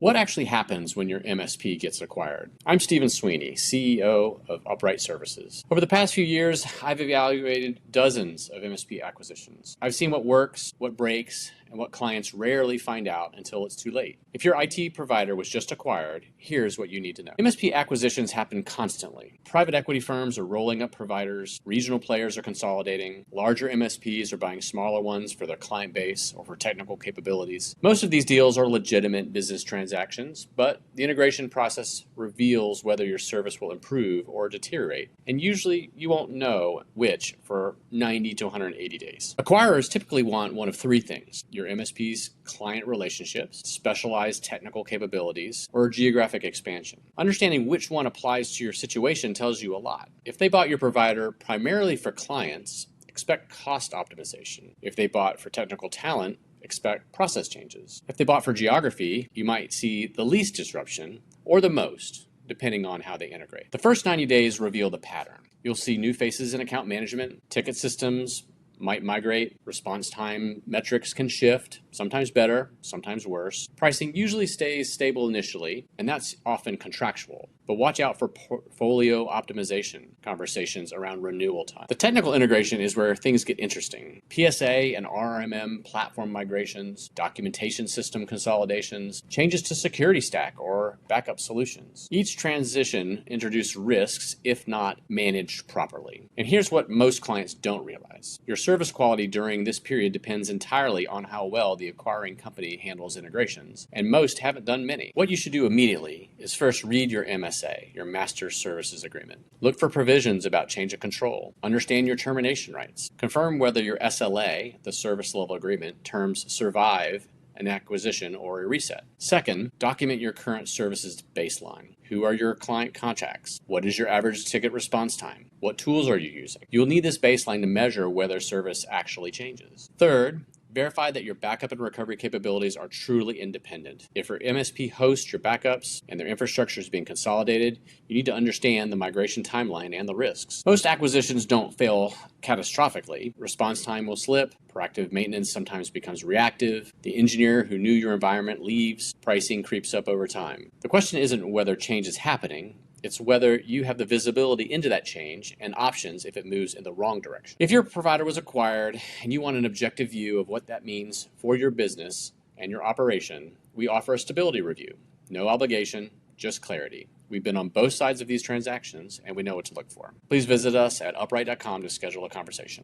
What actually happens when your MSP gets acquired? I'm Stephen Sweeney, CEO of Uprite Services. Over the past few years, I've evaluated dozens of MSP acquisitions. I've seen what works, what breaks, and what clients rarely find out until it's too late. If your IT provider was just acquired, here's what you need to know. MSP acquisitions happen constantly. Private equity firms are rolling up providers, regional players are consolidating, larger MSPs are buying smaller ones for their client base or for technical capabilities. Most of these deals are legitimate business transactions, but the integration process reveals whether your service will improve or deteriorate, and usually you won't know which for 90 to 180 days. Acquirers typically want one of three things: your MSP's client relationships, specialized technical capabilities, or geographic expansion. Understanding which one applies to your situation tells you a lot. If they bought your provider primarily for clients, expect cost optimization. If they bought for technical talent, expect process changes. If they bought for geography, you might see the least disruption or the most, depending on how they integrate. The first 90 days reveal the pattern. You'll see new faces in account management, ticket systems might migrate, response time metrics can shift, sometimes better, sometimes worse. Pricing usually stays stable initially, and that's often contractual. But watch out for portfolio optimization conversations around renewal time. The technical integration is where things get interesting. PSA and RMM platform migrations, documentation system consolidations, changes to security stack or backup solutions. Each transition introduces risks if not managed properly. And here's what most clients don't realize. Your service quality during this period depends entirely on how well the acquiring company handles integrations, and most haven't done many. What you should do immediately is first read your MSA, your Master Services Agreement. Look for provisions about change of control. Understand your termination rights. Confirm whether your SLA, the service level agreement, terms survive an acquisition or a reset. Second, document your current services baseline. Who are your client contacts? What is your average ticket response time? What tools are you using? You'll need this baseline to measure whether service actually changes. Third, verify that your backup and recovery capabilities are truly independent. If your MSP hosts your backups and their infrastructure is being consolidated, you need to understand the migration timeline and the risks. Most acquisitions don't fail catastrophically. Response time will slip. Proactive maintenance sometimes becomes reactive. The engineer who knew your environment leaves. Pricing creeps up over time. The question isn't whether change is happening. It's whether you have the visibility into that change and options if it moves in the wrong direction. If your provider was acquired and you want an objective view of what that means for your business and your operation, we offer a stability review. No obligation, just clarity. We've been on both sides of these transactions and we know what to look for. Please visit us at uprite.com to schedule a conversation.